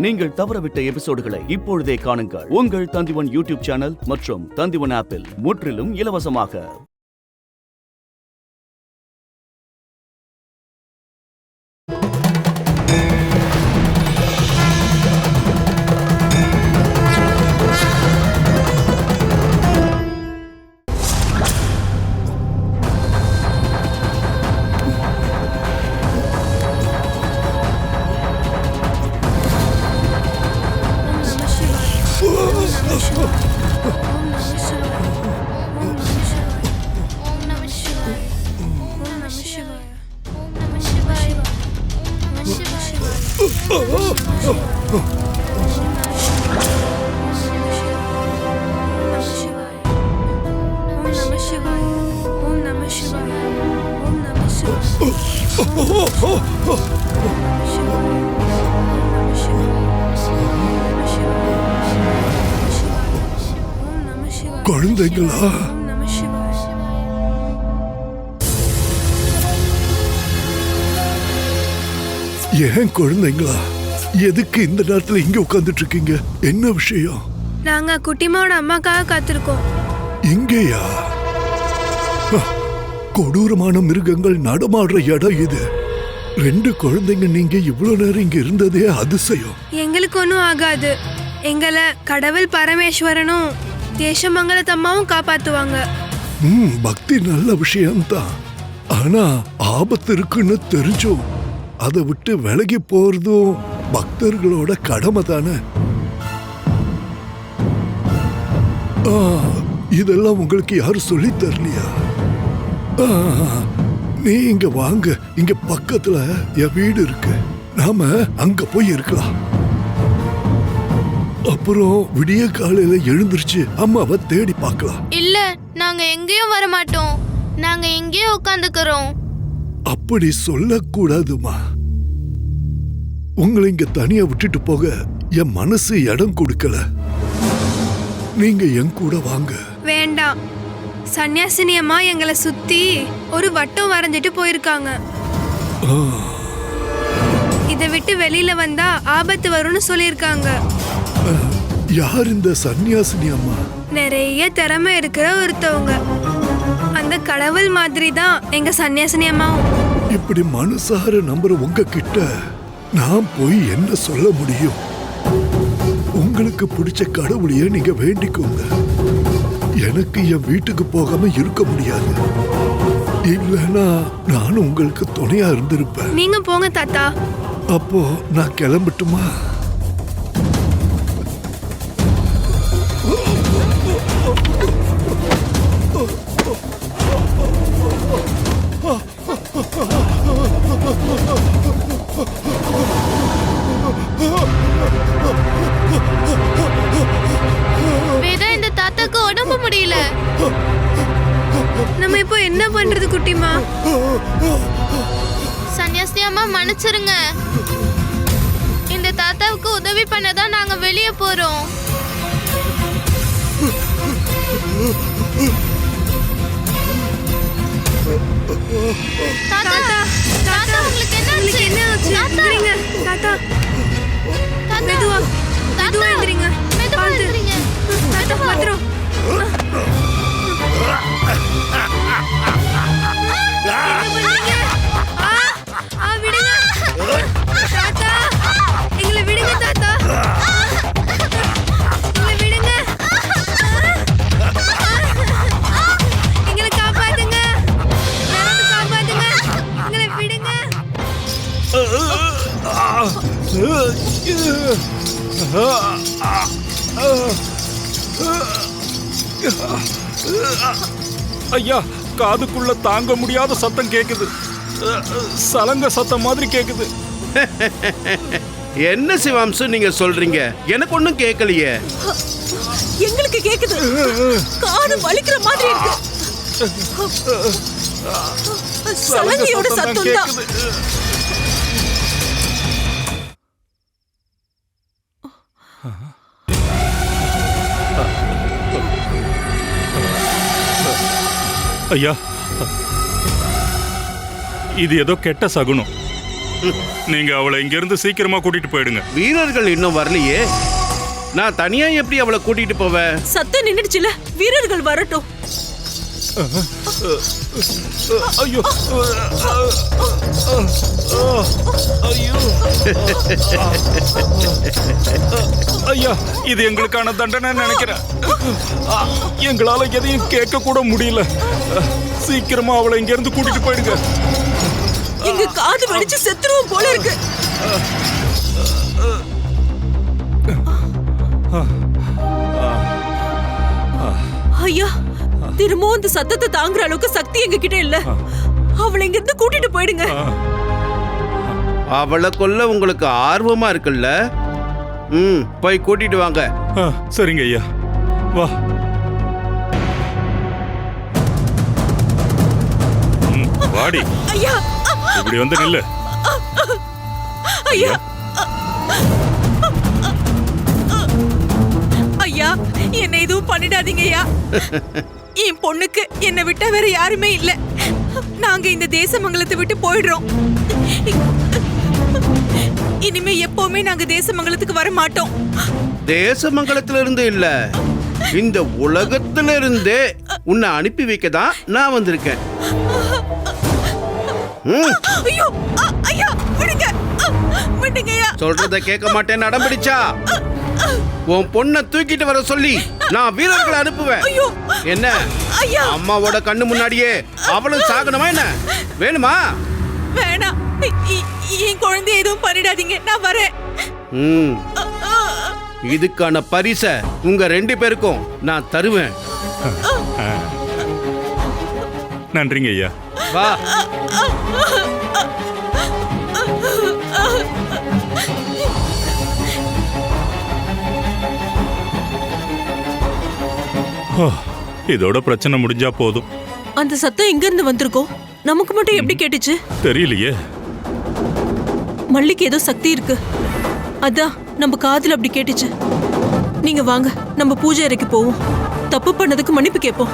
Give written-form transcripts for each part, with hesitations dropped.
நீங்கள் தவறவிட்ட எபிசோடுகளை இப்பொழுதே காணுங்கள். உங்கள் தந்திவன் யூடியூப் சேனல் மற்றும் தந்திவன் ஆப்பில் முற்றிலும் இலவசமாக. குழந்தைங்களா? ஏன் குழந்தைங்களா? எதுக்கு இந்த நேரத்துல இங்க உட்கார்ந்துட்டு இருக்கீங்க? என்ன விஷயம்? நாங்க குட்டிமாவோட அம்மாக்காக காத்திருக்கோம். இங்கேயா? கொடூரமான மிருகங்கள் நடமாடுற இடம் இது. 2 குழந்தைங்க நீங்க இவ்வளவு நேரம் இங்க இருந்ததே அதிசயம். எங்களுக்கு ஒன்றும் ஆகாது. எங்களை கடவுள் பரமேஸ்வரனும் தேசமங்கலத்தம்மாவும் காப்பாத்துவாங்க. பக்தி நல்ல விஷயம்தான். ஆனா ஆபத்து இருக்குன்னு தெரிஞ்சும் அதை விட்டு விலகி போறதும் பக்தர்களோட கடமை தானே. இதெல்லாம் உங்களுக்கு யாரும் சொல்லி தரலையா? நீ இங்க வாங்க, இங்க பக்கத்துல என் வீடு இருக்கு. நாம அங்க போய் இருக்கலாம். அப்புறம் விடிய காலையில எழுந்திருச்சு அம்மாவை தேடி பார்க்கலாம். இல்ல, நாங்க எங்கேயும் வர மாட்டோம். நாங்க எங்கேயோ உட்கார்ந்துக்கிறோம். அப்படி சொல்லக்கூடாதுமா. உங்களை இங்க தனியா விட்டுட்டு போக என் மனசு இடம் கொடுக்கல. நீங்க என் கூட வாங்க. வேண்டாம். சன்னியாசினி அம்மா எங்களை சுத்தி ஒரு வட்டம் வரைஞ்சிட்டு போயிருக்காங்க. இதை விட்டு வெளியில வந்தா ஆபத்து வரும்னு சொல்லிருக்காங்க. யார் இந்த சன்னியாசினி அம்மா? நிறைய திறமை இருக்கிற ஒருத்தவங்க. அந்த கடவுள் மாதிரி தான் எங்க சன்னியாசினி அம்மாவும். இப்படி மனசார நம்புற உங்ககிட்ட நான் போய் என்ன சொல்ல முடியும்? உங்களுக்கு பிடிச்ச கடவுளையே நீங்க வேண்டிக்கோங்க. எனக்கு என் வீட்டுக்கு போகாம இருக்க முடியாது. இல்லைன்னா நானும் உங்களுக்கு துணையா இருந்திருப்பேன். நீங்க போங்க தாத்தா. அப்போ நான் கிளம்பட்டுமா? வேதா, இந்த தாத்தாக்கு உடம்பு முடியல. நம்ம இப்போ என்ன பண்றது குட்டிமா? சன்னியாசி அம்மா மன்னிச்சிருங்க. இந்த தாத்தாவுக்கு உதவி பண்ணதான் நாங்க வெளியே போறோம். தாத்தா, தாத்தா, உங்களுக்கு என்ன ஆச்சு? எந்திரிங்க தாத்தா. மெதுவா மெதுவா எந்திரிங்க. மெதுவா எந்திரிங்க. தாத்தா பாத்துறோம். விடுங்க தாத்தா. எங்களை விடுங்க தாத்தா. எங்களை விடுங்க. எங்களை காப்பாத்துங்க. யாராவது காப்பாத்துங்க. எங்களை விடுங்க. ஐயா, காதுக்குள்ள தாங்க முடியாத சத்தம் கேக்குது. சலங்க சத்தம் மாதிரி கேக்குது. என்ன சிவாம்சு நீங்க சொல்றீங்க? எனக்கு ஒண்ணும் கேட்கலையே. எங்களுக்கு கேக்குது. காது வலிக்கிற மாதிரி இருக்கு. சலங்கையோட சத்தம் தான். ஐயா, இது ஏதோ கெட்ட சகுனம். நீங்க அவளை இங்க இருந்து சீக்கிரமா கூட்டிட்டு போயிடுங்க. வீரர்கள் இன்னும் வரலையே, நான் தனியா எப்படி அவளை கூட்டிட்டு போவேன்? சத்தம் நின்னுடுச்சுல, வீரர்கள் வரட்டும். ஐயோ ஐயோ ஐயா, இது எங்களுக்கான தண்டனை நினைக்கிறேன். எங்களால எதையும் கேட்க கூட முடியல. சீக்கிரமா அவளை இங்க இருந்து கூட்டிட்டு போயிடுங்க. இங்க காது வலிச்சு செத்துருவோம் போல இருக்கு. ஐயா, திரும்பவும் இந்த சத்தத்தை தாங்குற அளவுக்கு சக்தி எங்க கிட்ட இல்ல. அவளை இங்க இருந்து கூட்டிட்டு போயிடுங்க. அவளை கொல்ல உங்களுக்கு ஆர்வமா இருக்குல்ல? போய் கூட்டிட்டு வாங்க. சரிங்க ஐயா, வா. வாடி. ஐயா, இப்படி வந்து நில்லு. ஐயா, ஐயா, என்ன எதுவும் பண்ணிடாதீங்க ஐயா. என் பொண்ணுக்கு என்னை விட்டா வேற யாருமே இல்ல. நாங்க இந்த தேசமங்கலத்தை விட்டு போயிடுறோம். இனிமே எப்பவுமே நாங்க தேசமங்கலத்துக்கு வர மாட்டோம். தேசமங்கலத்துல இருந்து இல்ல, இந்த உலகத்துல இருந்தே உன்னை அனுப்பி வைக்க தான் நான் வந்திருக்கேன். ஐயோ, ஐயா, விடுங்க, விடுங்க ஐயா. சொல்றத கேட்க மாட்டேன்னு அடம் பிடிச்சா உன் பொண்ணை தூக்கிட்டு வர சொல்லி நான் வீரர்களை அனுப்புவேன். ஐயோ, என்ன ஐயா, அம்மாவோட கண்ணு முன்னாடியே அவளும் சாகணுமா என்ன? வேணுமா? வேணாம். என் குழந்தைய எதுவும் பண்ணிடாதீங்க, நான் வரேன். இதுக்கான பரிசை உங்க 2 பேருக்கும் நான் தருவேன். நன்றிங்க ஐயா. வா. இதோட பிரச்சனை முடிஞ்சா போதும். அந்த சத்தம் எங்க இருந்து வந்திருக்கோம்? நமக்கு மட்டும் எப்படி கேட்டுச்சு தெரியலையே. மல்லிக்கு ஏதோ சக்தி இருக்கு, அதான் நம்ம காதுல அப்படி கேட்டுச்சு. நீங்க வாங்க, நம்ம பூஜை அறைக்கு போவோம். தப்பு பண்ணதுக்கு மன்னிப்பு கேட்போம்.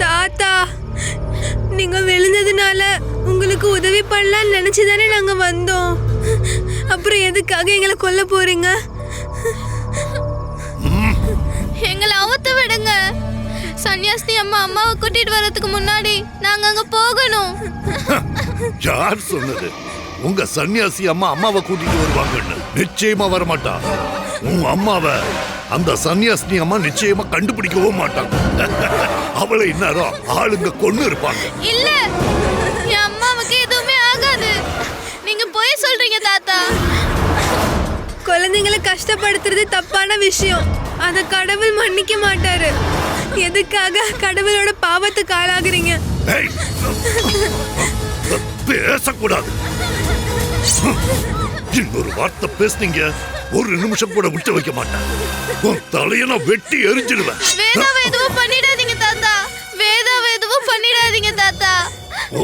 தாத்தா, நீங்க விழுந்ததுனால உங்களுக்கு உதவி பண்ணலாம்னு நினைச்சுதானே நாங்க வந்தோம். அப்புறம் எதுக்காக எங்களை கொல்ல போறீங்க? எங்களை அவுத்து விடுங்க. சன்னியாசினி அம்மா அம்மாவை கூட்டிட்டு வரதுக்கு முன்னாடி நாங்க அங்க போகணும். யார் சொன்னது உங்க சன்னியாசி அம்மா அம்மாவை கூட்டிட்டு வருவாங்கன்னு? நிச்சயமா வரமாட்டா. உன் அம்மாவை அந்த சன்னியாசினி அம்மா நிச்சயமா கண்டுபிடிக்கவும் மாட்டாங்க. அவளை இந்நேரம் ஆளுங்க கொன்னு இருப்பாங்க. இல்ல, என் அம்மாவுக்கு எதுவுமே ஆகாது. நீங்க போய் சொல்றீங்க தாத்தா. குழந்தைங்களை கஷ்டப்படுத்துறது தப்பான விஷயம். அத கடவுள் மன்னிக்க மாட்டாரு. எதுக்காக கடவுளோட பாவத்துக்கு ஆளாகிறீங்க? பேசக்கூடாது. இன்னொரு வார்த்தை பேசுனீங்க, 1 நிமிஷம் கூட விட்டு வைக்க மாட்டேன். உன் தலையை நான் வெட்டி எரிஞ்சிடுவேன். வேதாவை எதுவும் பண்ணிடாதீங்க தாத்தா. வேதாவை எதுவும் பண்ணிடாதீங்க தாத்தா. ஓ,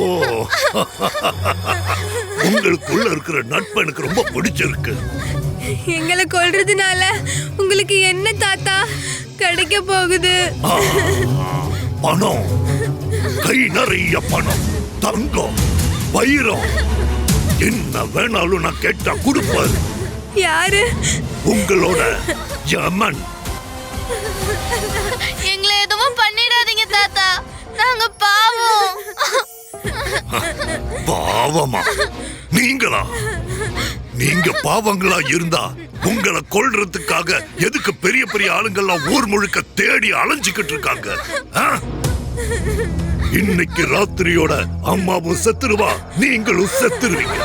உங்களுக்குள்ள இருக்கிற நட்பு எனக்கு ரொம்ப பிடிச்சிருக்கு. எங்களை கொல்றதுனால உங்களுக்கு என்ன தாத்தா கிடைக்க போகுது? பணம், கை நிறைய பணம், தங்கம், வைரம், என்ன வேணாலும் நான் கேட்டா கொடுப்பாரு. யாரு? உங்களோட யமன். எங்களை எதுவும் பண்ணிடாதீங்க தாத்தா. நாங்க பாவம். பாவமா? நீங்களா? நீங்க பாவங்களா இருந்தா உங்களை கொல்றதுக்காக எதுக்கு பெரிய பெரிய ஆளுங்கள்லாம் ஊர் முழுக்க தேடி அலைஞ்சுக்கிட்டு இருக்காங்க? இன்னைக்கு ராத்திரியோட அம்மாவும் செத்துருவா, நீங்களும் செத்துருவீங்க.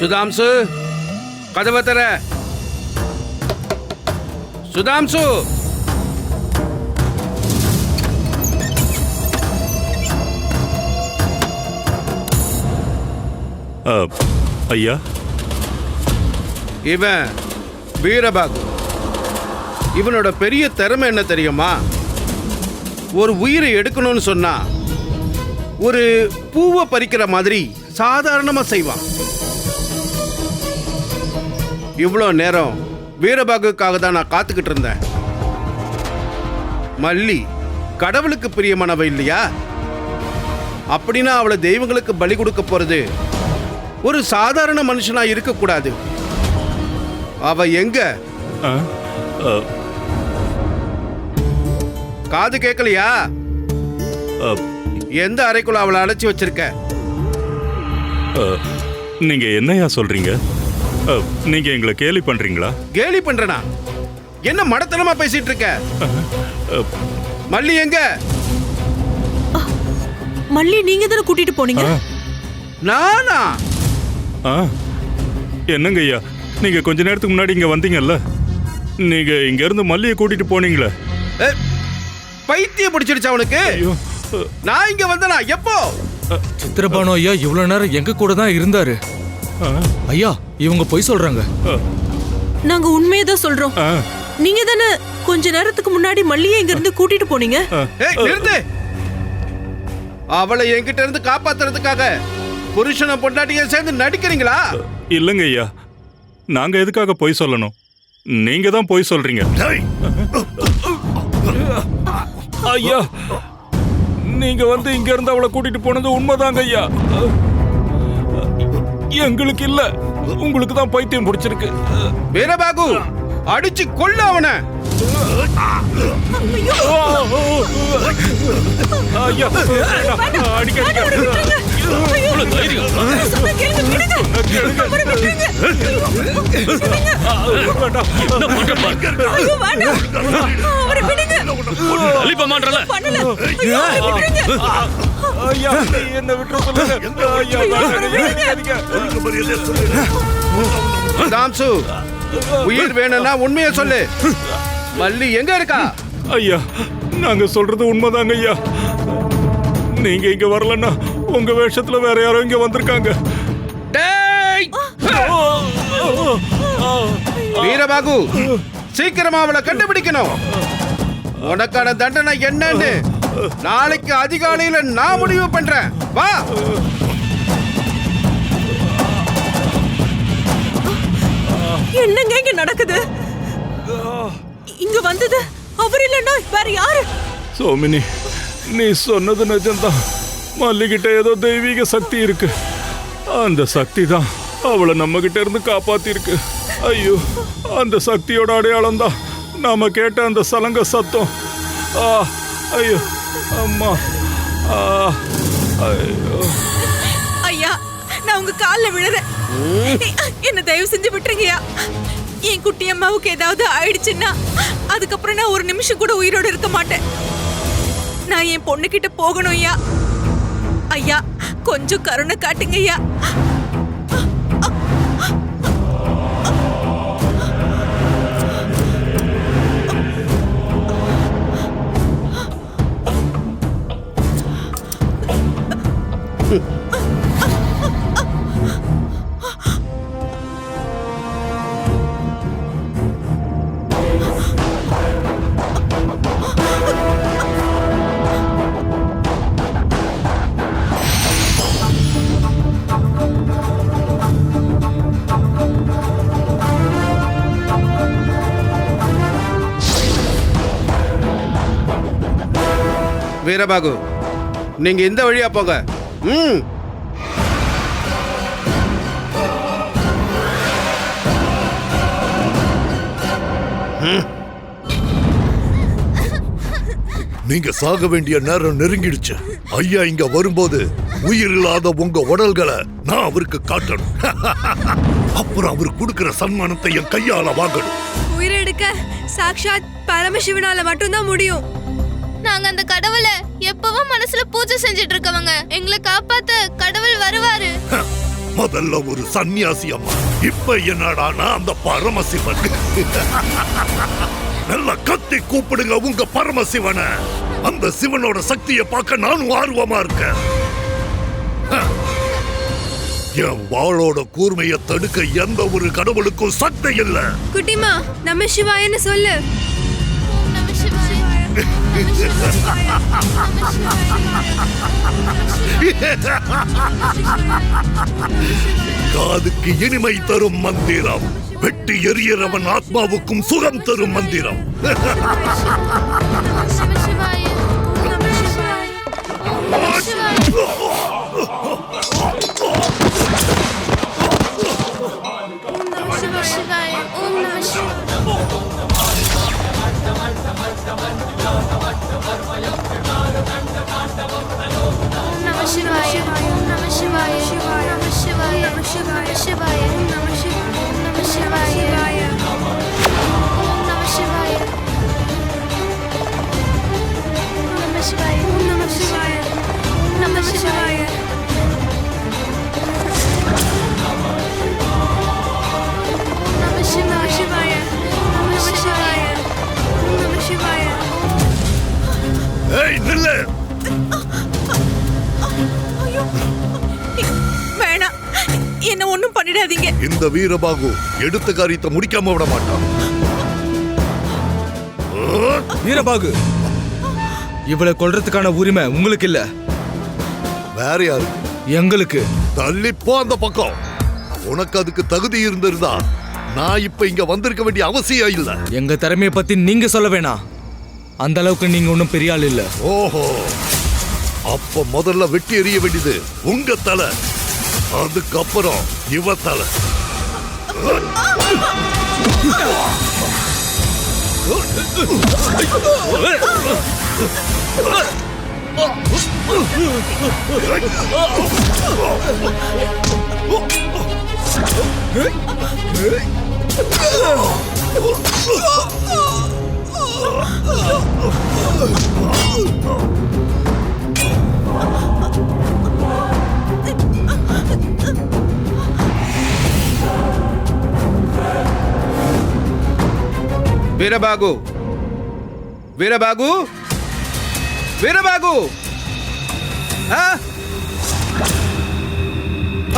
சுதாம்சு, கதவை தர. சுதாம்சு, ஐயா, இவன் வீரபாகு. இவனோட பெரிய திறமை என்ன தெரியுமா? ஒரு உயிரை எடுக்கணும்னு சொன்னா ஒரு பூவை பறிக்கிற மாதிரி சாதாரணமா செய்வான். இவ்வளோ நேரம் வீரபாகுக்காக தான் நான் காத்துக்கிட்டு இருந்தேன். மல்லி கடவுளுக்கு பிரியமானவ இல்லையா? அப்படின்னா அவளை தெய்வங்களுக்கு பலி கொடுக்க போறது ஒரு சாதாரண மனுஷனா இருக்கக்கூடாது. அவ எங்க? ஆ, ஆ, காது கேட்கலையா? ஆ, எந்த அறைக்குள்ள அவளை அழைச்சி வச்சிருக்க? ஆ, நீங்க என்னையா சொல்றீங்க? ஆ, நீங்க எங்களை கேலி பண்றீங்களா? கேலி பண்றனா? என்ன மடத்தனமா பேசிட்டு இருக்க? மல்லி எங்க? மல்லி நீங்க தானே கூட்டிட்டு போனீங்க. நானா? ஆ, என்னங்க ஐயா, நீங்க கொஞ்ச நேரத்துக்கு முன்னாடி இங்க வந்தீங்கல்ல, நீங்க இங்க இருந்து மல்லியை கூட்டிட்டு போனீங்களே. பைத்தியம் பிடிச்சிருச்சா அவனுக்கு? ஐயோ, நான் இங்க வந்தனா எப்போ? சித்திரபானு ஐயா இவ்வளவு நேரம் எங்க கூட தான் இருந்தாரு. ஐயா இவங்க பொய் சொல்றாங்க. நாங்க உண்மையை தான் சொல்றோம். நீங்க தானே கொஞ்ச நேரத்துக்கு முன்னாடி மல்லியை இங்க இருந்து கூட்டிட்டு போனீங்க. நிறுத்து. அவளை என்கிட்ட இருந்து காப்பாத்துறதுக்காக புருஷனை பொண்டாட்டிய சேர்ந்து நடிக்கிறீங்களா? இல்லங்க ஐயா, நாங்க எதுக்காக பொய் சொல்லணும்? நீங்க தான் பொய் சொல்றீங்க. ஐயா, நீங்க வந்து இங்க இருந்து அவளை கூட்டிட்டு போனது உண்மைதாங்க ஐயா. எங்களுக்கு இல்ல, உங்களுக்கு தான் பைத்தியம் பிடிச்சிருக்கு. வீரபாகு, அடிச்சு கொல்ல அவனை. ஐயா, அடிக்க என்ன விட்டு சொல்லுங்க. தாம்சு, உயிர் வேணும்னா உண்மையை சொல்லு. மல்லி எங்க இருக்கா? ஐயா, நாங்க சொல்றது உண்மைதாங்க ஐயா. நீங்க இங்க வரலன்னா உங்க வேஷத்துல வேற யாரோ இங்க வந்திருக்காங்க. வீரபாகு, சீக்கிரமா அவளை கண்டுபிடிக்கணும். உனக்கான தண்டனை என்னன்னு நாளைக்கு அதிகாலையில நான் முடிவு பண்றேன். வா. என்னங்க இங்க நடக்குது? இங்க வந்தது அவர் இல்லன்னா வேற யாரு? சோமினி, நீ சொன்னது நிஜம்தான். மல்லிகிட்ட ஏதோ தெய்வீக சக்தி இருக்கு. அந்த சக்தி தான் அவளை நம்ம கிட்ட இருந்து காப்பாத்தி இருக்கு. ஐயோ, அந்த சக்தியோட அடையாளம் தான் நாம கேட்ட அந்த சலங்க சத்தம். ஐயோ அம்மா. ஐயோ ஐயா, நான் உங்க கால்ல விழுறேன். என்ன தயவு செஞ்சு விட்டுருங்கய்யா. என் குட்டி அம்மாவுக்கு ஏதாவது ஆயிடுச்சுன்னா அதுக்கப்புறம் நான் ஒரு நிமிஷம் கூட உயிரோட இருக்க மாட்டேன். நான் என் பொண்ணு கிட்ட போகணும் ஐயா. ஐயா, கொஞ்சம் கருணை காட்டுங்க ஐயா. வீரபாகு, நீங்க இந்த வழியா போங்க. நீங்க சாக வேண்டிய நேரம் நெருங்கிடுச்சு. ஐயா இங்க வரும்போது உயிர் இல்லாத உங்க உடல்களை நான் அவருக்கு காட்டணும். அப்புறம் அவர் கொடுக்கிற சன்மானத்தை என் கையால வாங்கணும். உயிரெடுக்க சாக்ஷாத் பரமசிவனால மட்டும்தான் முடியும். நாங்க அந்த கடவுளை எப்பவும் மனசுல பூஜை செஞ்சிட்டு இருக்கவங்க. எங்களை காப்பாத்த கடவுள் வருவாரு. முதல்ல ஒரு சன்னியாசி அம்மா, இப்ப என்னடானா அந்த பரமசிவன். நல்லா கத்தி கூப்பிடுங்க உங்க பரமசிவனை. அந்த சிவனோட சக்தியை பார்க்க நானும் ஆர்வமா இருக்கேன். என் வாளோட கூர்மையை தடுக்க எந்த ஒரு கடவுளுக்கும் சக்தி இல்ல. குட்டிமா நம சிவாயன்னு சொல்லு. காதுக்கு இனிமை தரும் மந்திரம், வெட்டி எரியறவன் ஆத்மாவுக்கும் சுகம் தரும் மந்திரம். ஏய் நில்லு. வேணாம், என்ன ஒண்ணும் பண்ணிடாதீங்க. இந்த வீரபாகு எடுத்த காரியத்தை முடிக்காம விட மாட்டான். வீரபாகு, இவளை கொல்றதுக்கான உரிமை உங்களுக்கு இல்ல, வேற யாரு? எங்களுக்கு. தள்ளிப்போ அந்த பக்கம். உனக்கு அதுக்கு தகுதி இருந்திருந்தா நான் இப்ப இங்க வந்திருக்க வேண்டிய அவசியம் இல்ல. எங்க திறமையை பத்தி நீங்க சொல்ல வேணாம். அந்த அளவுக்கு நீங்க ஒன்னும் பெரிய ஆள் இல்ல. ஓஹோ, அப்ப முதல்ல வெட்டி எறிய வேண்டியது உங்க தலை, அதுக்கப்புறம் இவ தலை. வீரபாகு, வீரபாகு, வீரபாகு. ஆ?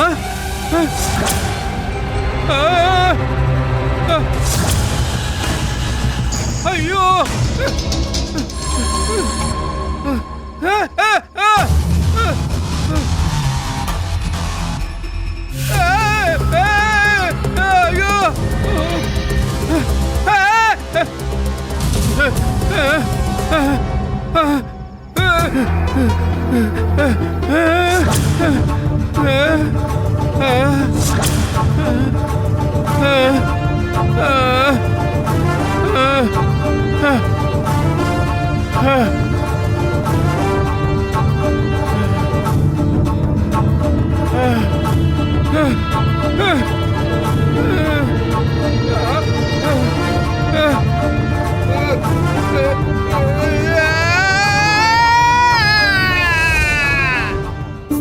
ஆ? ஆ? ஆ? ஐயோ!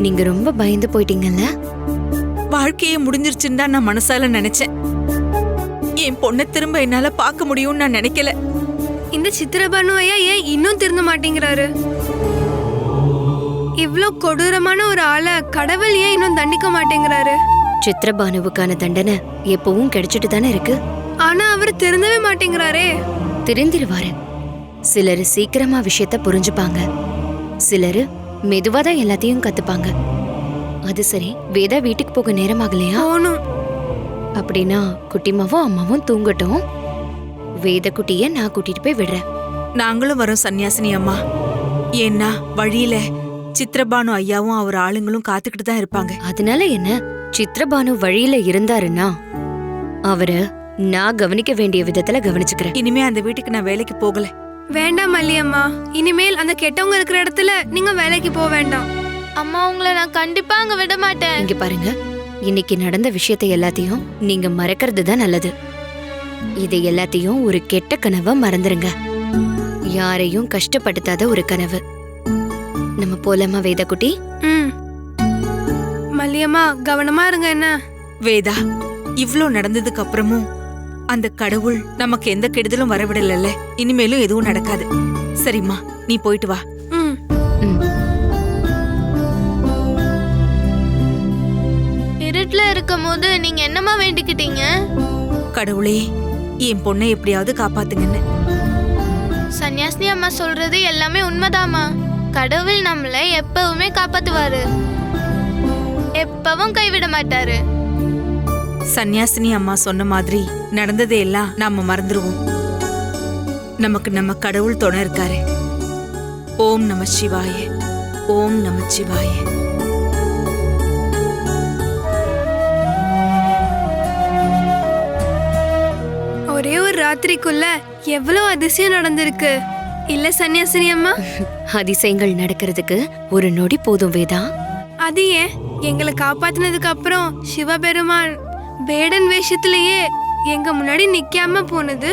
நீங்க ரொம்ப பயந்து போயிட்டீங்கல்ல? வாழ்க்கையே முடிஞ்சிருச்சுன்னு தான் நான் மனசால நினைச்சேன். என் பொண்ணை திரும்ப என்னால பார்க்க முடியும்னு நான் நினைக்கல. இந்த சித்திரபானு ஐயா ஏன் இன்னும் திருந்த மாட்டேங்கிறாரு? இவ்ளோ கொடூரமான ஒரு ஆளை கடவுள் ஏன் இன்னும் தண்டிக்க மாட்டேங்கிறாரு? சித்திரபானுவுக்கான தண்டனை எப்பவும் கிடைச்சிட்டு தானே இருக்கு. ஆனா அவர் திருந்தவே மாட்டேங்கிறாரே. திருந்திருவாரு. சிலர் சீக்கிரமா விஷயத்த புரிஞ்சுப்பாங்க, சிலரு மெதுவாதான் எல்லாத்தையும் கத்துப்பாங்க. அது சரி, வேதா வீட்டுக்கு போக நேரம் ஆகலையா? போணும். அப்படின்னா குட்டிமாவும் அம்மாவும் தூங்கட்டும். வேத குட்டிய நான் கூட்டிட்டு போய் விடுறேன். நாங்களும் வரோம் சன்னியாசினி அம்மா. ஏன்னா வழியில சித்திரபானு ஐயாவும் அவர் ஆளுங்களும் காத்துக்கிட்டு தான் இருப்பாங்க. அதனால என்ன, சித்திரபானு வழியில இருந்தாருன்னா அவரை நான் கவனிக்க வேண்டிய விதத்துல கவனிச்சுக்கிறேன். இனிமே அந்த வீட்டுக்கு நான் வேலைக்கு போகல. வேண்டாம் மல்லியம்மா, இனிமேல் அந்த கெட்டவங்க இருக்கிற இடத்துல நீங்க வேலைக்கு போக வேண்டாம். அம்மா, உங்களை நான் கண்டிப்பா அங்க விட மாட்டேன். இங்க பாருங்க, இன்னைக்கு நடந்த விஷயத்தை எல்லாத்தையும் நீங்க மறக்கிறது தான் நல்லது. இதை எல்லாத்தையும் ஒரு கெட்ட கனவா மறந்துருங்க. யாரையும் கஷ்டப்படுத்தாத ஒரு கனவு. நம்ம போலாமா வேதா குட்டி? மல்லியம்மா கவனமா இருங்க. என்ன வேதா, இவ்ளோ நடந்ததுக்கு அப்புறமும் அந்த கடவுள் நமக்கு எந்த கெடுதலும் வரவிடல. இனிமேலும் எதுவும் நடக்காது. சரிம்மா, நீ போயிட்டு வா. வீட்ல இருக்கும் போது நீங்க என்னமா வேண்டிக்கிட்டீங்க? கடவுளே, என் பொண்ணை எப்படியாவது காப்பாத்துங்கன்னு. சன்னியாசினி அம்மா சொல்றது எல்லாமே உண்மைதாம்மா. கடவுள் நம்மளை எப்பவுமே காப்பாத்துவாரு, எப்பவும் கைவிட மாட்டாரு. சன்னியாசினி அம்மா சொன்ன மாதிரி நடந்ததே எல்லாம் நாம மறந்துடுவோம். நமக்கு நம்ம கடவுள் துணை இருக்காரு. ஓம் நம சிவாய, ஓம் நம சிவாய. ஒரே ஒரு ராத்திரிக்குள்ள எவ்வளவு அதிசயம் நடந்திருக்கு இல்ல சன்னியாசினி அம்மா? அதிசயங்கள் நடக்கிறதுக்கு ஒரு நொடி போதும் வேதா. அது ஏன் எங்களை காப்பாத்தினதுக்கு அப்புறம் சிவபெருமான் வேடன் வேஷத்திலேயே எங்க முன்னாடி நிக்காம போனது?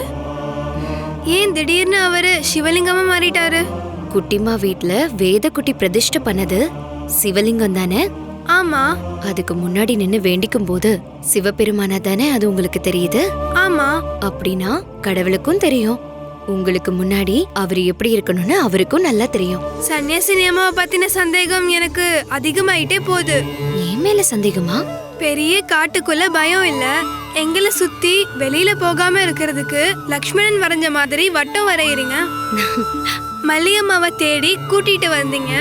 ஏன் திடீர்னு அவரு சிவலிங்கமா மாறிட்டாரு? குட்டிமா வீட்ல வேத குட்டி பிரதிஷ்டை பண்ணது சிவலிங்கம் தானே? ஆமா. அதுக்கு முன்னாடி நின்னு வேண்டிக்கும் போது சிவபெருமானா தானே அது உங்களுக்கு தெரியுது? ஆமா. அப்படின்னா கடவுளுக்கும் தெரியும். உங்களுக்கு முன்னாடி அவர் எப்படி இருக்கணும்னு அவருக்கும் நல்லா தெரியும். சன்னியாசினி அம்மாவை பத்தின சந்தேகம் எனக்கு அதிகமாயிட்டே போகுது. ஏன் மேல சந்தேகமா? பெரிய காட்டுக்குள்ள பயம் இல்ல, எங்களை சுத்தி வெளியில போகாம இருக்கிறதுக்கு லக்ஷ்மணன் வரைஞ்ச மாதிரி வட்டம் வரையறீங்க. மல்லியம்மாவை தேடி கூட்டிட்டு வந்தீங்க.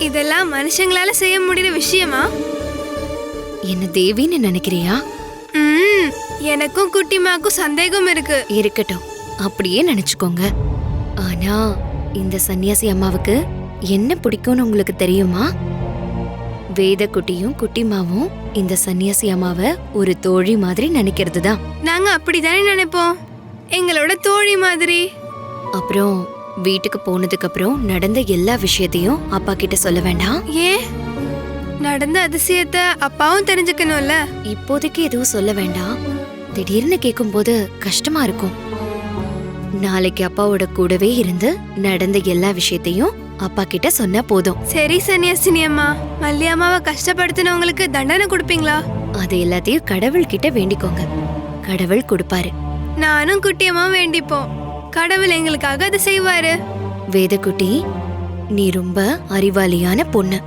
இதெல்லாம் மனுஷங்களால செய்ய முடியற விஷயமா? என்ன தேவின்னு நினைக்கிறியா? எனக்கும் குட்டிமாக்கும் சந்தேகம் இருக்கு. இருக்கட்டும், அப்படியே நினைச்சுக்கோங்க. ஆனா இந்த சன்னியாசி அம்மாவுக்கு என்ன பிடிக்கும்னு உங்களுக்கு தெரியுமா? வேத குட்டியும் குட்டிமாவும் இந்த சன்னியாசி அம்மாவை ஒரு தோழி மாதிரி நினைக்கிறது தான். நாங்க அப்படிதானே நினைப்போம், எங்களோட தோழி மாதிரி. அப்புறம் வீட்டுக்கு போனதுக்கு அப்புறம் நடந்த எல்லா விஷயத்தையும் அப்பா கிட்ட சொல்ல வேண்டாம். ஏன்? நடந்த அதிசயத்தை அப்பாவும் தெரிஞ்சுக்கணும்ல. இப்போதைக்கு எதுவும் சொல்ல வேண்டாம். திடீர்னு கேட்கும்போது கஷ்டமா இருக்கும். நாளைக்கு அப்பாவோட கூடவே இருந்து நடந்த எல்லா விஷயத்தையும் அப்பா கிட்ட சொன்னா போதும். சரி சன்னியாசினி அம்மா, மல்லியம்மாவை கஷ்டப்படுத்தினவங்களுக்கு தண்டனை கொடுப்பீங்களா? அது எல்லாத்தையும் கடவுள் கிட்ட வேண்டிக்கோங்க, கடவுள் கொடுப்பாரு. நானும் குட்டியம்மாவும் வேண்டிப்போம், கடவுள் எங்களுக்காக அதை செய்வாரு. வேதக்குட்டி, நீ ரொம்ப அறிவாளியான பொண்ணு.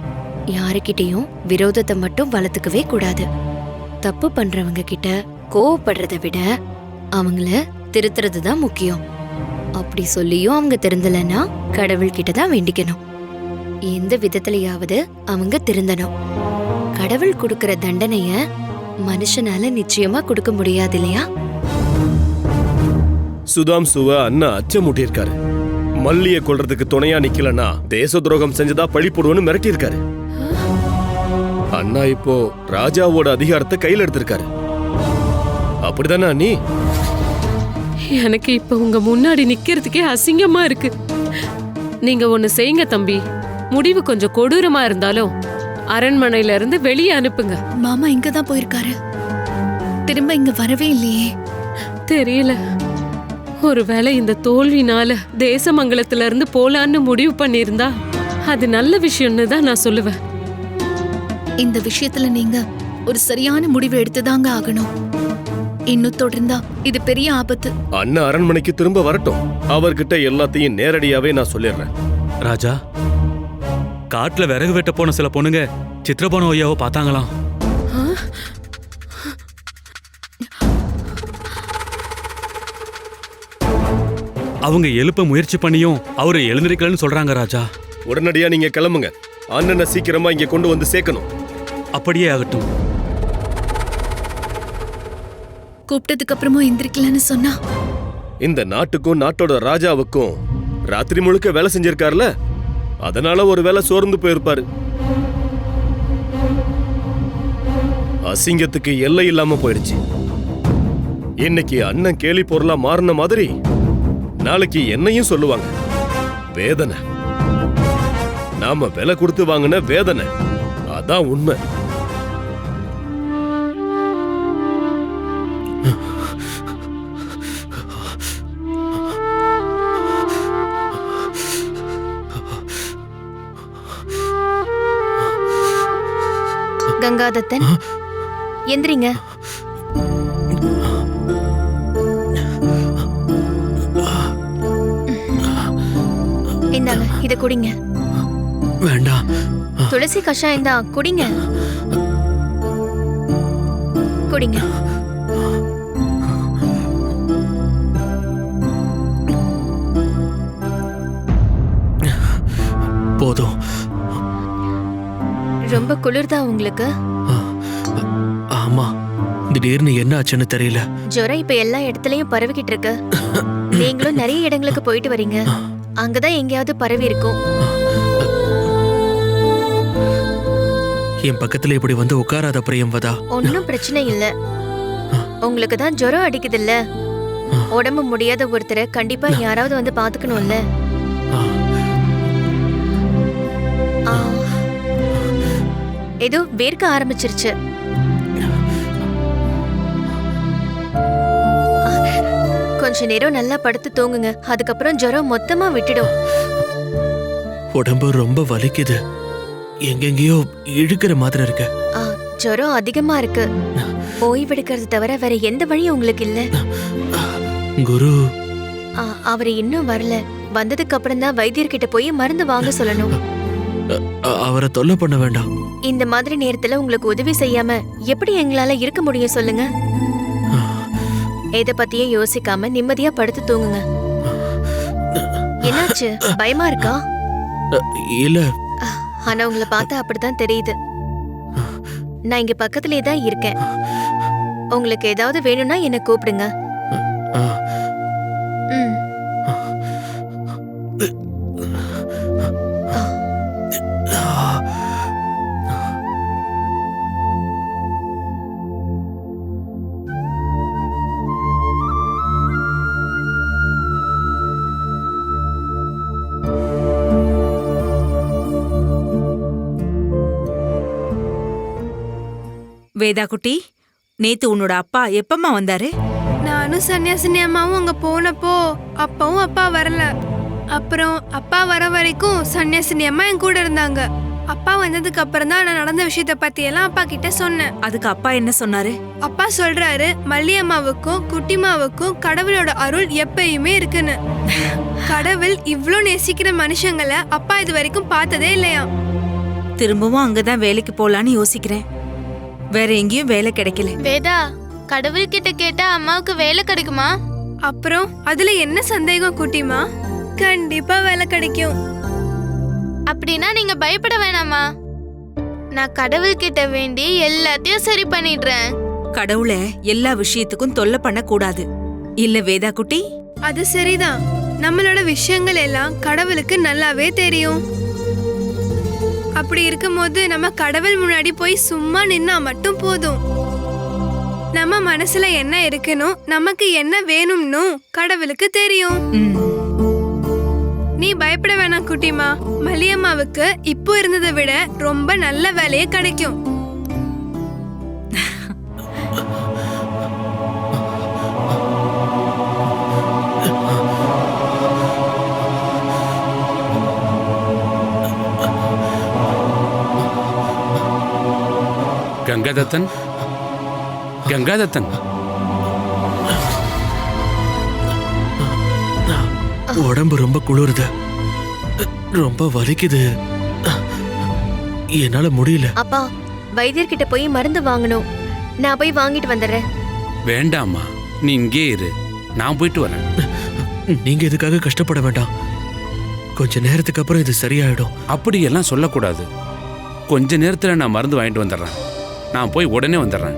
யாருக்கிட்டையும் விரோதத்தை மட்டும் வளர்த்துக்கவே கூடாது. தப்பு பண்றவங்க கிட்ட கோவப்படுறதை விட அவங்கள திருத்துறது தான் முக்கியம். அப்படி சொல்லியும் அவங்க திருந்தலன்னா கடவுள் கிட்ட தான் வேண்டிக்கணும். எந்த விதத்திலயாவது அவங்க திருந்தணும். கடவுள் கொடுக்கற தண்டனைய மனுஷனால நிச்சயமா கொடுக்க முடியாது இல்லையா? சுதாம்சுவ அண்ணா அச்சமூட்டியிருக்காரு. மல்லிய கொல்றதுக்கு துணையா நிக்கலன்னா தேச துரோகம் செஞ்சதா பழி போடுவோன்னு மிரட்டியிருக்காரு. அண்ணா இப்போ ராஜாவோட அதிகாரத்தை கையில எடுத்திருக்காரு. அப்படிதானே அண்ணி? எனக்கு இப்ப உங்க முன்னாடி நிக்கிறதுக்கே அசிங்கமா இருக்கு. நீங்க ஒண்ணு செய்யுங்க தம்பி, முடிவு கொஞ்சம் கொடூரமா இருந்தாலும் அரண்மனையில இருந்து வெளியே அனுப்புங்க. மாமா இங்கதான் போயிருக்காரு, திரும்ப இங்க வரவே இல்லையே. தெரியல, ஒருவேளை இந்த தோல்வினால தேசமங்கலத்துல இருந்து போலான்னு முடிவு பண்ணிருந்தா அது நல்ல விஷயம்னு தான் நான் சொல்லுவேன். இந்த விஷயத்துல நீங்க ஒரு சரியான முடிவு எடுத்துதாங்க ஆகணும். இன்னும் தொடர்ந்தா இது பெரிய ஆபத்து. அண்ணா அரண்மனைக்கு திரும்ப வரட்டும், அவர்கிட்ட எல்லாத்தையும் நேரடியாவே நான் சொல்லிடுறேன். ராஜா, காட்டுல விறகு வெட்ட போன சில பொண்ணுங்க சித்திரபானு ஐயாவை பார்த்தாங்களாம். அவங்க எழுப்ப முயற்சி பண்ணியும் அவரு எழுந்திருக்கலன்னு சொல்றாங்க ராஜா. உடனடியா நீங்க கிளம்புங்க, அண்ணனை சீக்கிரமா இங்க கொண்டு வந்து சேர்க்கணும். அப்படியே ஆகட்டும். கூப்பிட்டதுக்கு அப்புறமும் எந்திரிக்கலன்னு சொன்னா இந்த நாட்டுக்கும் நாட்டோட ராஜாவுக்கும் ராத்திரி முழுக்க வேலை செஞ்சிருக்காருல, அதனால ஒரு வேலை சோர்ந்து போயிருப்பாரு. அசிங்கத்துக்கு எல்லை இல்லாம போயிடுச்சு. இன்னைக்கு அண்ணன் கேலி பொருளா மாறின மாதிரி நாளைக்கு என்னையும் சொல்லுவாங்க. வேதனை, நாம விலை கொடுத்து வாங்கின வேதனை, அதான் உண்மை. கங்காதத்தன், எந்திரிங்க. இந்தாங்க, இத குடிங்க. வேண்டாம். துளசி கஷாயம் தான், குடிங்க. குடிங்க. போதும். ரொம்ப குளிர்தா உங்களுக்கு? ஆமா, திடீர்னு என்ன ஆச்சுன்னு தெரியல. ஜுரம் இப்ப எல்லா இடத்துலயும் பரவிக்கிட்டு இருக்கு. நீங்களும் நிறைய இடங்களுக்கு போயிட்டு வரீங்க, அங்கதான் எங்கேயாவது பரவி இருக்கும். என் பக்கத்துல இப்படி வந்து உட்காராத பிரியம்பதா. ஒன்னும் பிரச்சனை இல்ல. உங்களுக்கு தான் ஜுரம் அடிக்குது இல்ல, உடம்பு முடியாத ஒருத்தரை கண்டிப்பா யாராவது வந்து பாத்துக்கணும்ல. ஏதோ வேர்க்க ஆரம்பிச்சிருச்சு. கொஞ்ச நேரம் நல்லா படுத்து தூங்குங்க, அதுக்கப்புறம் ஜுரம் மொத்தமா விட்டுடும். உடம்பு ரொம்ப வலிக்குது, எங்கெங்கயோ இழுக்கிற மாதிரி இருக்கு. ஜுரம் அதிகமா இருக்கு, ஓய்வெடுக்கிறது தவிர வேற எந்த வழியும் உங்களுக்கு இல்ல. குரு அவரு இன்னும் வரல. வந்ததுக்கு அப்புறம் தான் வைத்தியர்கிட்ட போய் மருந்து வாங்க சொல்லணும். அவரை தொல்லை பண்ண வேண்டாம். இந்த மாதிரி நேரத்துல உங்களுக்கு உதவி செய்யாம எப்படி எங்களால இருக்க முடியும் சொல்லுங்க? எதை பத்தியும் யோசிக்காம நிம்மதியா படுத்து தூங்குங்க. என்னாச்சு, பயமா இருக்கா? இல்ல. ஆனா உங்களை பார்த்தா அப்படிதான் தெரியுது. நான் இங்க பக்கத்திலே தான் இருக்கேன். உங்களுக்கு ஏதாவது வேணும்னா என்ன கூப்பிடுங்க. வேதா குட்டி, நேத்து உன்னோட அப்பா எப்பமா வந்தாரு? நானும் சன்னியாசினி அம்மாவும் அங்க போனப்போ அப்பாவும் அப்பா வரல. அப்புறம் அப்பா வர வரைக்கும் சன்னியாசினி அம்மா என் கூட இருந்தாங்க. அப்பா வந்ததுக்கு அப்புறம் தான் நான் நடந்த விஷயத்த பத்தி எல்லாம் அப்பா கிட்ட சொன்னேன். அதுக்கு அப்பா என்ன சொன்னாரு? அப்பா சொல்றாரு, மல்லியம்மாவுக்கும் குட்டிமாவுக்கும் கடவுளோட அருள் எப்பயுமே இருக்குன்னு. கடவுள் இவ்ளோ நேசிக்கிற மனுஷங்களை அப்பா இது வரைக்கும் பார்த்ததே இல்லையா. திரும்பவும் அங்கதான் வேலைக்கு போலான்னு யோசிக்கிறேன். வேற எங்கேயும் வேலை கிடைக்கல. வேதா, கடவுள் கிட்ட கேட்டா அம்மாவுக்கு வேலை கிடைக்குமா? அப்புறம் அதுல என்ன சந்தேகம் குட்டிமா? கண்டிப்பா வேலை கிடைக்கும். அப்படின்னா நீங்க பயப்பட வேணாமா? நான் கடவுள் கிட்ட வேண்டி எல்லாத்தையும் சரி பண்ணிடுறேன். கடவுளை எல்லா விஷயத்துக்கும் தொல்லை பண்ண கூடாது இல்ல வேதா குட்டி? அது சரிதான். நம்மளோட விஷயங்கள் எல்லாம் கடவுளுக்கு நல்லாவே தெரியும். அப்படி இருக்கும்போது நம்ம கடவுள் முன்னாடி போய் சும்மா நின்னா மட்டும் போதும். நம்ம மனசுல என்ன இருக்கணும், நமக்கு என்ன வேணும்னு கடவுளுக்கு தெரியும். நீ பயப்பட வேணாம் குட்டிமா. மல்லியம்மாவுக்கு இப்போ இருந்ததை விட ரொம்ப நல்ல வேலையே கிடைக்கும். கங்காதத்தன், கங்காதத்தன், உடம்பு ரொம்ப குளிருது, ரொம்ப வலிக்குது, என்னால முடியல. அப்பா, வைத்தியர்கிட்ட போய் மருந்து வாங்கணும். நான் போய் வாங்கிட்டு வந்துடுறேன். வேண்டாமா, நீ இங்கே இரு, நான் போயிட்டு வரேன். நீங்க இதுக்காக கஷ்டப்பட வேண்டாம். கொஞ்ச நேரத்துக்கு அப்புறம் இது சரியாயிடும். அப்படியெல்லாம் சொல்லக்கூடாது. கொஞ்ச நேரத்துல நான் மருந்து வாங்கிட்டு வந்துடுறேன். நான் போய் உடனே வந்துடுறேன்.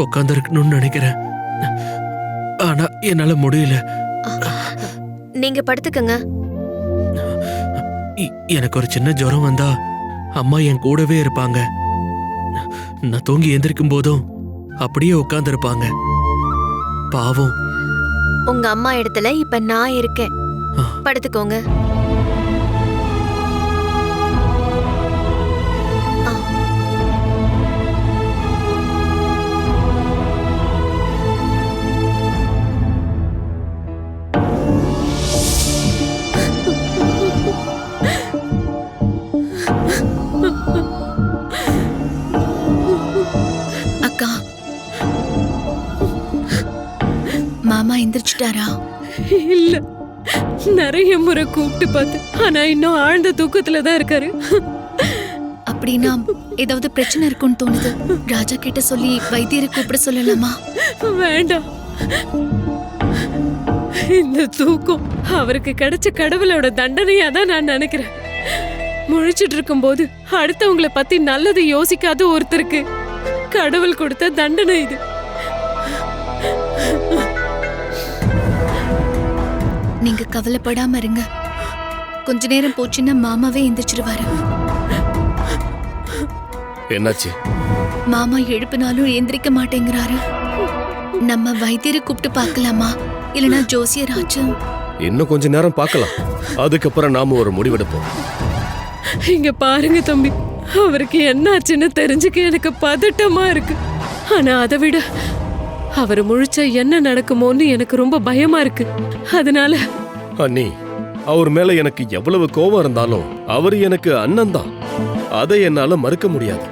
உட்காந்துருக்கணும்னு நினைக்கிறேன், ஆனா என்னால முடியல. நீங்க படுத்துக்கங்க. எனக்கு ஒரு சின்ன ஜுரம் வந்தா அம்மா என் கூடவே இருப்பாங்க. நான் தூங்கி எந்திரிக்கும் போதும் அப்படியே உட்கார்ந்து இருப்பாங்க. பாவம். உங்க அம்மா இடத்துல இப்ப நான் இருக்கேன். படுத்துக்கோங்க. அக்கா, மாமா எந்திரிச்சிட்டாரா? இல்ல, நிறைய முறை கூப்பிட்டு பார்த்து, ஆனா இன்னும் ஆழ்ந்த தூக்கத்துல தான் இருக்காரு. அப்படின்னா ஏதாவது பிரச்சனை இருக்கும்னு தோணுது. ராஜா கிட்ட சொல்லி வைத்தியரை கூப்பிட சொல்லலாமா? வேண்டாம். இந்த தூக்கம் அவருக்கு கிடைச்ச கடவுளோட தண்டனையா தான் நான் நினைக்கிறேன். முழிச்சிட்டு இருக்கும்போது அடுத்தவங்களை பத்தி நல்லது யோசிக்காத ஒருத்தருக்கு கடவுள் கொடுத்த தண்டனை இது. நீங்க கவலைப்படாம இருங்க. கொஞ்ச நேரம் போச்சுன்னா மாமாவே எந்திரிச்சிருவாரு. என்னாச்சு? மாமா எழுப்பினாலும் எந்திரிக்க மாட்டேங்கிறாரு. நம்ம வைத்தியரை கூப்பிட்டு பார்க்கலாமா? இல்லனா ஜோசியராச்சும்? இன்னும் கொஞ்ச நேரம் பார்க்கலாம், அதுக்கப்புறம் நாம ஒரு முடிவெடுப்போம். இங்க பாருங்க தம்பி, அவருக்கு என்னாச்சுன்னு தெரிஞ்சுக்க எனக்கு பதட்டமா இருக்கு. ஆனா அதை விட அவர் முழிச்சா என்ன நடக்குமோன்னு எனக்கு ரொம்ப பயமா இருக்கு. அதனால அண்ணி, அவர் மேல எனக்கு எவ்வளவு கோபம் இருந்தாலும் அவர் எனக்கு அண்ணன் தான். அதை என்னால மறுக்க முடியாது.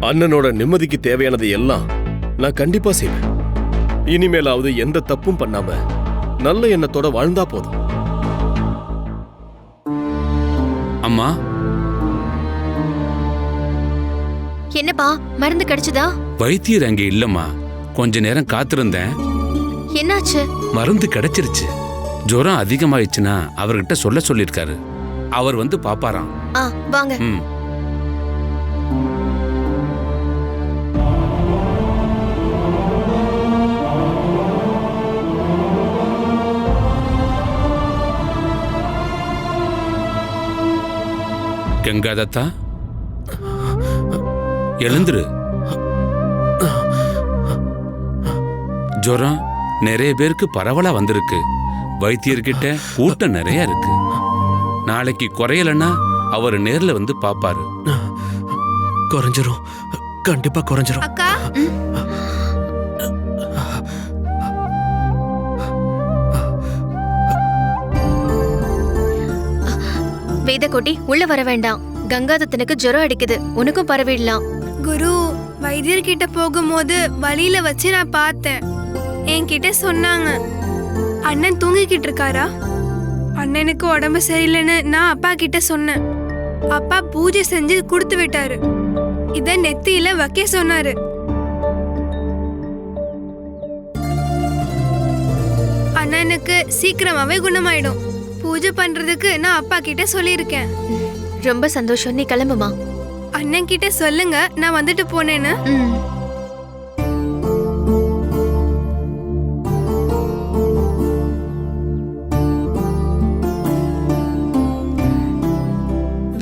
அண்ணனோட நிம்மதிக்கு தேவையானது எல்லாம் நான் கண்டிப்பா செய்வேன். இனிமேலாவது எந்த தப்பும் பண்ணாம நல்ல எண்ணத்தோட வாழ்ந்தா போதும். அம்மா, என்னப்பா, மருந்து கிடைச்சதா? வைத்தியர் அங்கே இல்லம்மா. கொஞ்ச நேரம் காத்திருந்தேன். என்னாச்சு? மருந்து கிடைச்சிருச்சு. ஜுரம் அதிகமாயிடுச்சுன்னா அவர்கிட்ட சொல்ல சொல்லிருக்காரு. அவர் வந்து பாப்பாராம். வாங்க. கங்காதத்தா, எழுந்துரு. ஜுரம் நிறைய பேருக்கு பரவலா வந்திருக்கு. வைத்தியர்கிட்ட கூட்டம் நிறைய இருக்கு. நாளைக்கு குறையலன்னா அவர் நேர்ல வந்து பாப்பாரு. குறைஞ்சிரும், கண்டிப்பா குறைஞ்சிரும். அக்கா, வேதக்கோட்டி, உள்ள வர வேண்டாம். கங்காதத்தனுக்கு ஜுரம் அடிக்குது, உனக்கும் பரவிடலாம். குரு வைத்தியர்கிட்ட போகும்போது வழியில வச்சு நான் பார்த்தேன். என்கிட்ட சொன்னாங்க, அண்ணன் தூங்கிக்கிட்டு இருக்காரா? அண்ணனுக்கு உடம்பு சரியில்லைன்னு நான் அப்பா கிட்ட சொன்னேன். அப்பா பூஜை செஞ்சு கொடுத்து விட்டாரு. இத நெத்தியில வைக்க சொன்னாரு. அண்ணனுக்கு சீக்கிரமாவே குணமாயிடும். பூஜை பண்றதுக்கு நான் அப்பா கிட்ட சொல்லியிருக்கேன். ரொம்ப சந்தோஷம், நீ கிளம்புமா. அண்ணன் கிட்ட சொல்லுங்க நான் வந்துட்டு போனேன்னு.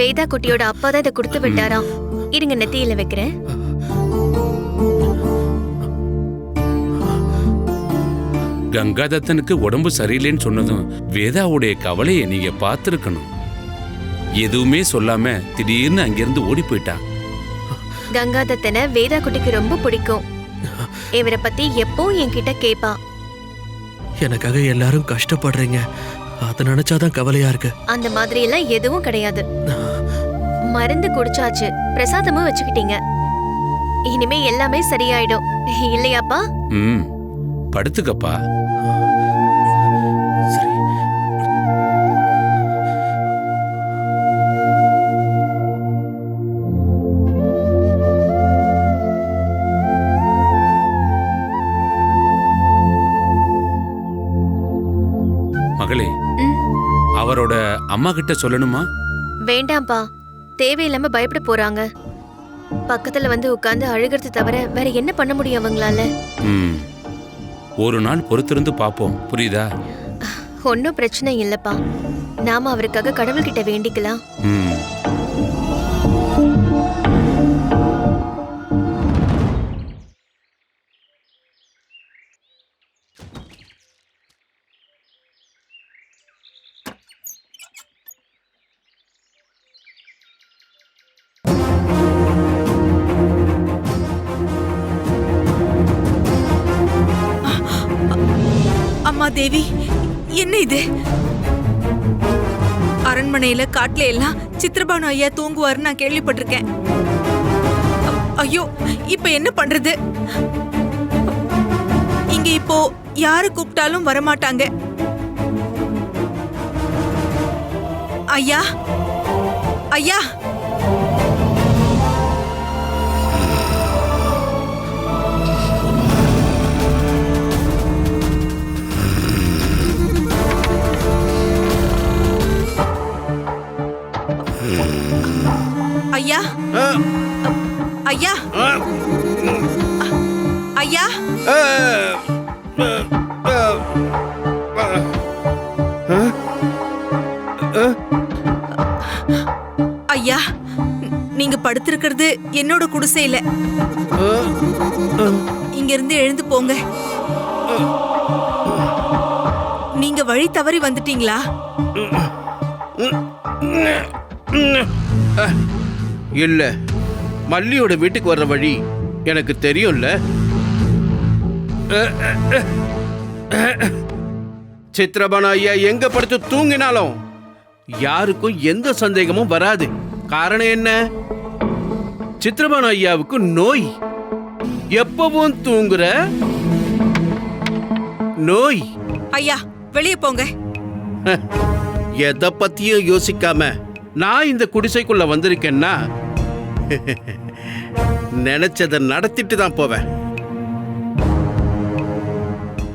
வேதா குட்டியோட அப்பா தான் இதை கொடுத்து விட்டாராம். இருங்க, நெத்தியில வைக்கிறேன். கங்காதத்தனுக்கு உடம்பு சரியில்லைன்னு சொன்னதும் வேதாவுடைய கவலையை நீங்க பார்த்திருக்கணும். எதுவுமே சொல்லாம திடீர்னு அங்கிருந்து ஓடி போயிட்டா. கங்காதத்தனை வேதா குட்டிக்கு ரொம்ப பிடிக்கும். இவரை பத்தி எப்பவும் என்கிட்ட கேப்பா. எனக்காக எல்லாரும் கஷ்டப்படுறீங்க, அதை நினைச்சாதான் கவலையா இருக்கு. அந்த மாதிரி எல்லாம் எதுவும் கிடையாது. மருந்து குடிச்சாச்சு, பிரசாதமும் வச்சுக்கிட்டீங்க. இனிமே எல்லாமே சரியாயிடும், இல்லையாப்பா? படுத்துக்கப்பா. மகளே, அவரோட அம்மா கிட்ட சொல்லணுமா? வேண்டாம்ப்பா, தேவையில்லாம பயப்பட போறாங்க. பக்கத்துல வந்து உட்கார்ந்து அழுகிறது தவிர வேற என்ன பண்ண முடியும் அவங்களால? ஒரு நாள் பொறுத்திருந்து பாப்போம், புரியுதா? ஒன்னும் பிரச்சனை இல்லப்பா, நாம அவருக்காக கடவுள்கிட்ட வேண்டிக்கலாம். அம்மா தேவி, என்ன இது? அரண்மனையில காட்டுல எல்லாம் சித்திரபானு ஐயா தூங்குவாருன்னு நான் கேள்விப்பட்டிருக்கேன். ஐயோ, இப்ப என்ன பண்றது? இங்க இப்போ யாரு கூப்பிட்டாலும் வரமாட்டாங்க. ஐயா, ஐயா, ஐயா, ஐயா, ஐயா, ஐயா, நீங்க படுத்திருக்கிறது என்னோட குடிசையில. இங்க இருந்து எழுந்து போங்க. நீங்க வழி தவறி வந்துட்டீங்களா? இல்ல, மல்லியோட வீட்டுக்கு வர்ற வழி எனக்கு தெரியும்ல. சித்ரபானு ஐயா எங்க படுத்து தூங்கினாலும் யாருக்கும் எந்த சந்தேகமும் வராது. காரணம் என்ன? சித்ரபானு ஐயாவுக்கு நோய், எப்பவும் தூங்குற நோய். ஐயா, வெளியே போங்க. எதை பத்தியும் யோசிக்காம நான் இந்த குடிசைக்குள்ள வந்திருக்கேன்னா நினைச்சதை நடத்திட்டு தான் போவேன்.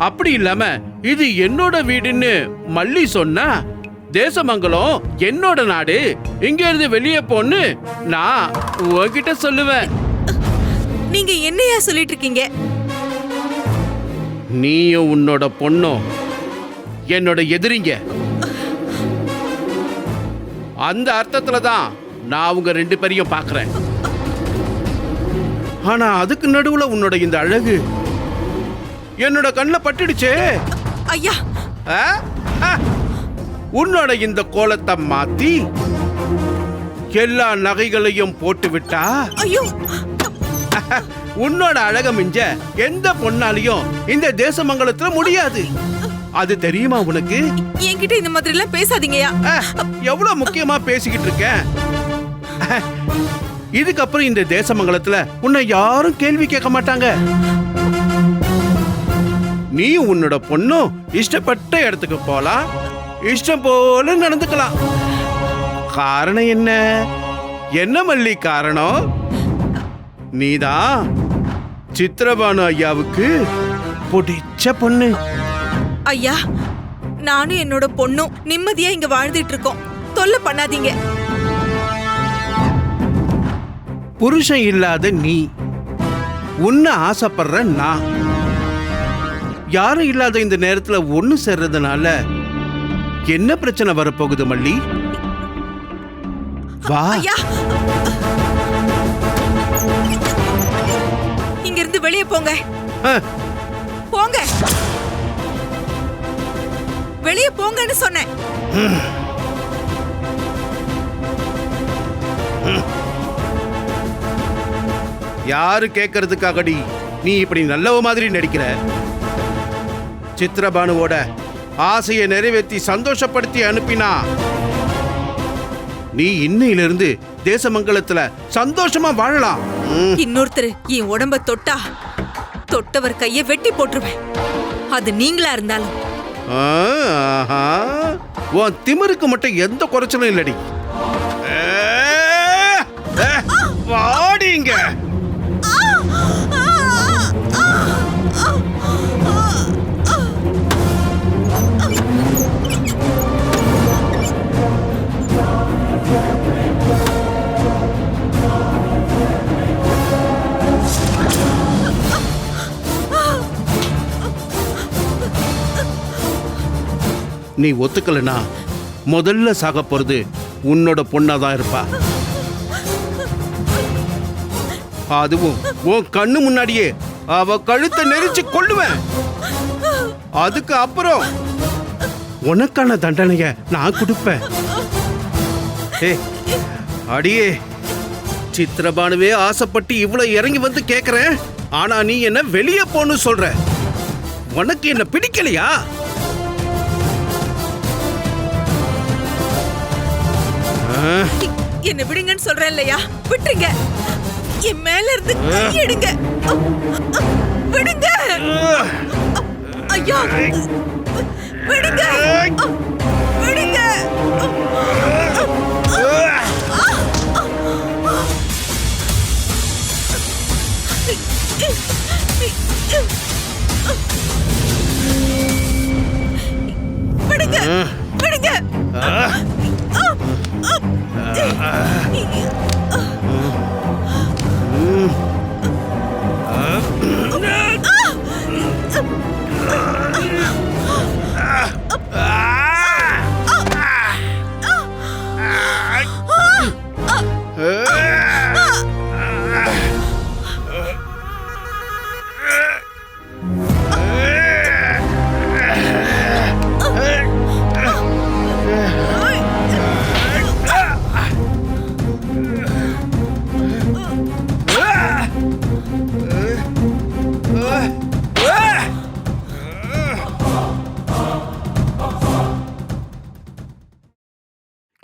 அப்படி இல்லாம இது என்னோட வீடுன்னு மல்லி சொன்னா, தேசமங்கலம் என்னோட நாடு, இங்க இருந்து வெளியே போன்னு நான் உன்கிட்ட சொல்லுவேன். நீங்க என்னையா சொல்லிட்டு இருக்கீங்க? நீயும் உன்னோட பொண்ணும் என்னோட எதிரிங்க. அந்த அர்த்தத்துல தான் நான் உங்க ரெண்டு பேரையும் பார்க்கறேன். ஆனா அதுக்கு நடுவுல உன்னோட இந்த அழகு என்னோட கண்ணில் பட்டுடுச்சே. ஐயா, உன்னோட இந்த கோலத்தை மாத்தி எல்லா நகைகளையும் போட்டு விட்டா, ஐயோ, உன்னோட அழக மிஞ்ச எந்த பொண்ணாலையும் இந்த தேசமங்கலத்துல முடியாது. அது தெரியுமா உனக்கு? என்கிட்ட இந்த மாதிரி எல்லாம் பேசாதீங்கயா. எவ்வளவு முக்கியமா பேசிக்கிட்டு இருக்க. இதுக்கப்புறம் இந்த தேசமங்கலத்துல உன்னை யாரும் கேள்வி கேட்க மாட்டாங்க. நீ உன்னோட பொண்ணும் இஷ்டப்பட்ட இடத்துக்கு போலாம், இஷ்டம் போல நடந்துக்கலாம். காரணம் என்ன? என்ன மல்லி காரணம்? நீதான் சித்ரபானு ஐயாவுக்கு பிடிச்ச பொண்ணு. ஐயா, நானும் என்னோட பொண்ணும் நிம்மதியா இங்க வாழ்ந்துட்டு இருக்கோம். தொல்லை பண்ணாதீங்க. புருஷன் இல்லாத நீ, உன்னை ஆசைப்படுற நான், யாரும் இல்லாத இந்த நேரத்துல ஒண்ணு சேர்றதுனால என்ன பிரச்சனை வரப்போகுது மல்லி? வா. ஐயா, இங்க இருந்து வெளியே போங்க. போங்க, வெளியே போங்கன்னு சொன்னேன். யாரு கேட்கறதுக்காகடி நீ இப்படி நல்லவ மாதிரி நடிக்கிற? சித்ரபானுவோட ஆசையை நிறைவேற்றி சந்தோஷப்படுத்தி அனுப்பினா நீ இன்னையிலிருந்து தேசமங்கலத்துல சந்தோஷமா வாழலாம். இன்னொருத்தர் என் உடம்ப தொட்டா தொட்டவர் கைய வெட்டி போட்டுருவேன். அது நீங்களா இருந்தாலும். உன் திமிருக்கு மட்டும் எந்த குறைச்சலும் இல்லடி. வாடிங்க. நீ ஒத்துக்கலனா முதல்ல சாக போறது உன்னோட பொண்ணாதான் இருப்பா. அதுவும் உன் கண்ணு முன்னாடியே அவ கழுத்தை நெரிச்சு கொள்ளுவேன். அதுக்கு அப்புறம் உனக்கான தண்டனைய நான் கொடுப்பேன். அடியே, சித்ரபானுவே ஆசைப்பட்டு இவ்வளவு இறங்கி வந்து கேக்குறேன், ஆனா நீ என்ன வெளியே போன்னு சொல்ற. உனக்கு என்ன பிடிக்கலையா? என்ன விடுங்கன்னு சொல்றேன் இல்லையா? விட்டுருங்க. என் மேல இருந்து கை எடுங்க. விடுங்க. ஐயா விடுங்க விடுங்க விடுங்க விடுங்க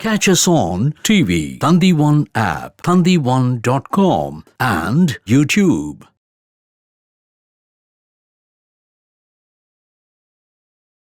Catch us on TV, Thandivan app, thandivan.com and YouTube.